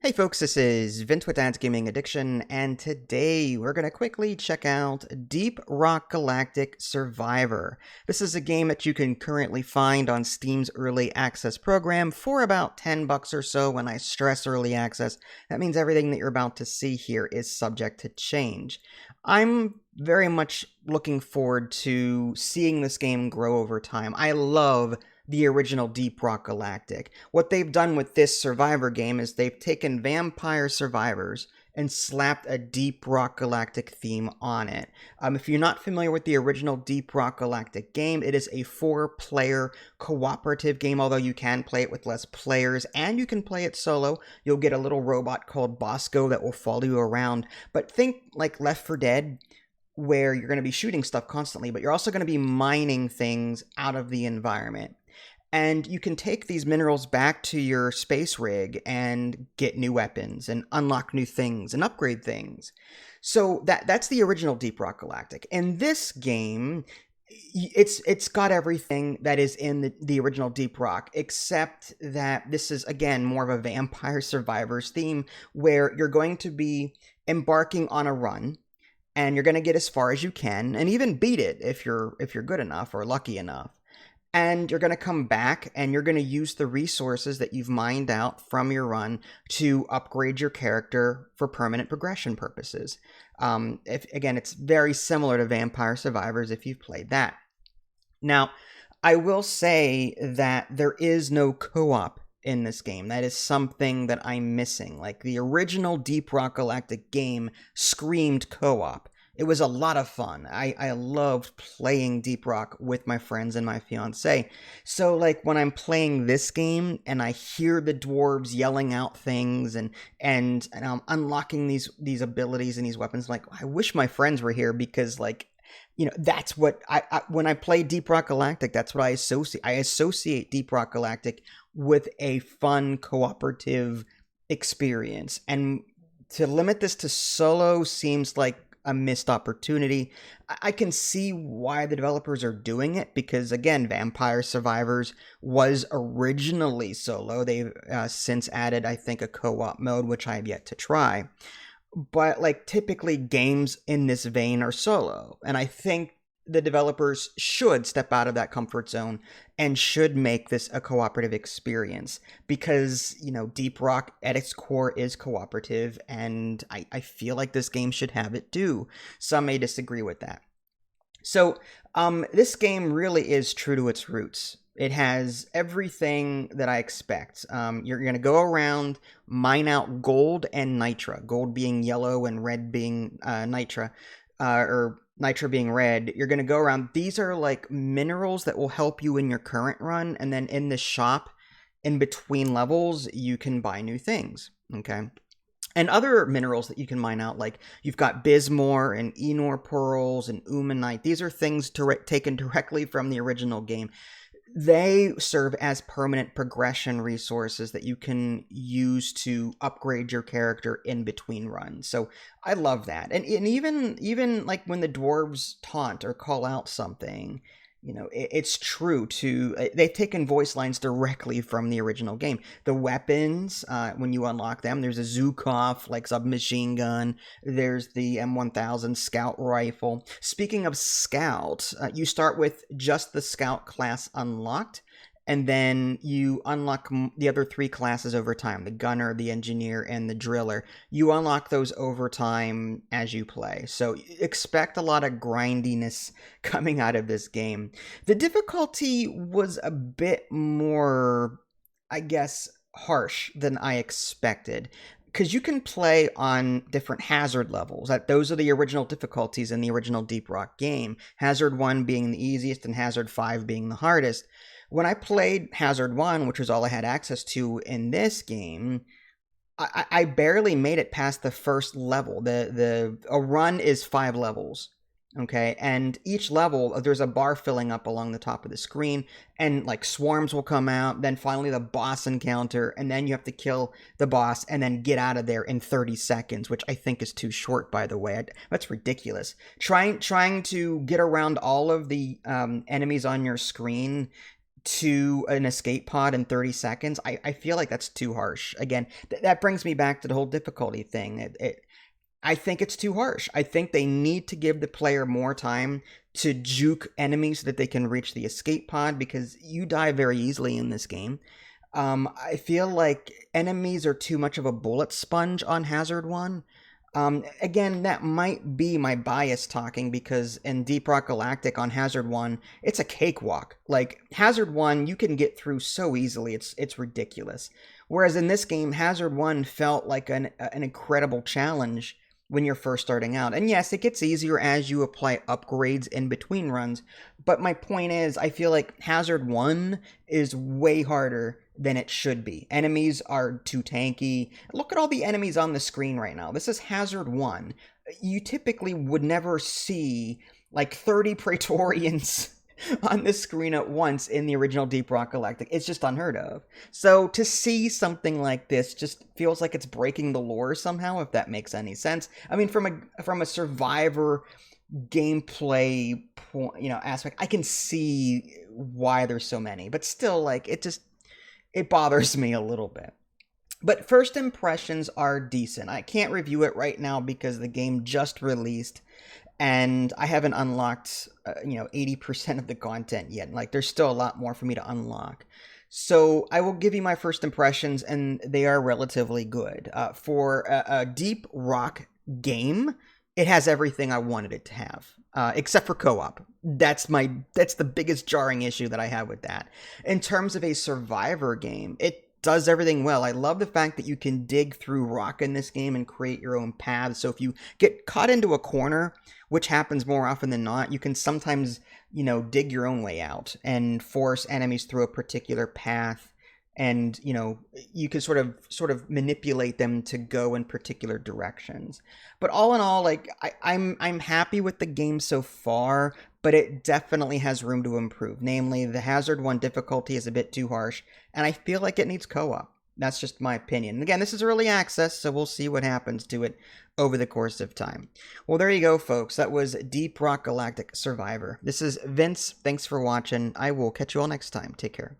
Hey folks, this is Vince with Dad's Gaming Addiction, and today we're going to quickly check out Deep Rock Galactic Survivor. This is a game that you can currently find on Steam's Early Access program for about $10 or so. When I stress Early Access, that means everything that you're about to see here is subject to change. I'm very much looking forward to seeing this game grow over time. I love the original Deep Rock Galactic. What they've done with this Survivor game is they've taken Vampire Survivors and slapped a Deep Rock Galactic theme on it. If you're not familiar with the original Deep Rock Galactic game, it is a 4-player cooperative game, although you can play it with less players, and you can play it solo. You'll get a little robot called Bosco that will follow you around. But think like Left 4 Dead, where you're going to be shooting stuff constantly, but you're also going to be mining things out of the environment. And you can take these minerals back to your space rig and get new weapons and unlock new things and upgrade things. So that's the original Deep Rock Galactic. In this game, it's got everything that is in the original Deep Rock, except that this is, again, more of a Vampire Survivors theme, where you're going to be embarking on a run, and you're going to get as far as you can, and even beat it if you're good enough or lucky enough. And you're going to come back and you're going to use the resources that you've mined out from your run to upgrade your character for permanent progression purposes. Again, it's very similar to Vampire Survivors if you've played that. Now, I will say that there is no co-op in this game. That is something that I'm missing. Like, the original Deep Rock Galactic game screamed co-op. It was a lot of fun. I loved playing Deep Rock with my friends and my fiance. So, like, when I'm playing this game and I hear the dwarves yelling out things and I'm unlocking these abilities and these weapons, like, I wish my friends were here, because, like, you know, that's what when I play Deep Rock Galactic, that's what I associate. I associate Deep Rock Galactic with a fun cooperative experience. And to limit this to solo seems like a missed opportunity. I can see why the developers are doing it, because, again, Vampire Survivors was originally solo. They've since added, I think, a co-op mode, which I have yet to try. But, like, typically games in this vein are solo, and I think the developers should step out of that comfort zone and should make this a cooperative experience, because, you know, Deep Rock at its core is cooperative, and I feel like this game should have it too. Some may disagree with that. So this game really is true to its roots. It has everything that I expect. You're going to go around, mine out gold and nitra, gold being yellow and red being nitra, or nitra being red. You're going to go around. These are like minerals that will help you in your current run, and then in the shop, in between levels, you can buy new things, okay? And other minerals that you can mine out, like you've got bismore and enor pearls and umanite. These are things taken directly from the original game. They serve as permanent progression resources that you can use to upgrade your character in between runs. So I love that. And even like when the dwarves taunt or call out something, you know, it's true to... They've taken voice lines directly from the original game. The weapons, when you unlock them, there's a Zukov, like, submachine gun. There's the M1000 scout rifle. Speaking of scout, you start with just the scout class unlocked, and then you unlock the other 3 classes over time: the gunner, the engineer, and the driller. You unlock those over time as you play. So expect a lot of grindiness coming out of this game. The difficulty was a bit more, I guess, harsh than I expected, because you can play on different hazard levels. Those are the original difficulties in the original Deep Rock game. Hazard 1 being the easiest and Hazard 5 being the hardest. When I played Hazard 1, which was all I had access to in this game, I barely made it past the first level. A run is 5 levels, okay? And each level, there's a bar filling up along the top of the screen, and, like, swarms will come out, then finally the boss encounter, and then you have to kill the boss and then get out of there in 30 seconds, which I think is too short, by the way. That's ridiculous. Trying to get around all of the enemies on your screen to an escape pod in 30 seconds, I feel like that's too harsh. Again, that brings me back to the whole difficulty thing. I think it's too harsh. I think they need to give the player more time to juke enemies so that they can reach the escape pod, because you die very easily in this game. I feel like enemies are too much of a bullet sponge on Hazard 1. Again, that might be my bias talking, because in Deep Rock Galactic on Hazard 1, it's a cakewalk. Like, Hazard 1, you can get through so easily, it's ridiculous. Whereas in this game, Hazard 1 felt like an incredible challenge when you're first starting out. And yes, it gets easier as you apply upgrades in between runs, but my point is, I feel like Hazard 1 is way harder than it should be. Enemies are too tanky. Look at all the enemies on the screen right now. This is Hazard 1. You typically would never see like 30 Praetorians on the screen at once in the original Deep Rock Galactic. It's just unheard of. So to see something like this just feels like it's breaking the lore somehow, if that makes any sense. I mean, from a survivor gameplay point, aspect, I can see why there's so many, but still, like, it bothers me a little bit. But first impressions are decent. I can't review it right now because the game just released, and I haven't unlocked, 80% of the content yet. Like, there's still a lot more for me to unlock. So I will give you my first impressions, and they are relatively good. For a Deep Rock game, it has everything I wanted it to have, except for co-op. That's the biggest jarring issue that I have with that. In terms of a survivor game, it does everything well. I love the fact that you can dig through rock in this game and create your own paths. So if you get caught into a corner, which happens more often than not, you can sometimes, dig your own way out and force enemies through a particular path. And, you can sort of manipulate them to go in particular directions. But all in all, like, I'm happy with the game so far, but it definitely has room to improve. Namely, the Hazard 1 difficulty is a bit too harsh, and I feel like it needs co-op. That's just my opinion. And again, this is early access, so we'll see what happens to it over the course of time. Well, there you go, folks. That was Deep Rock Galactic Survivor. This is Vince. Thanks for watching. I will catch you all next time. Take care.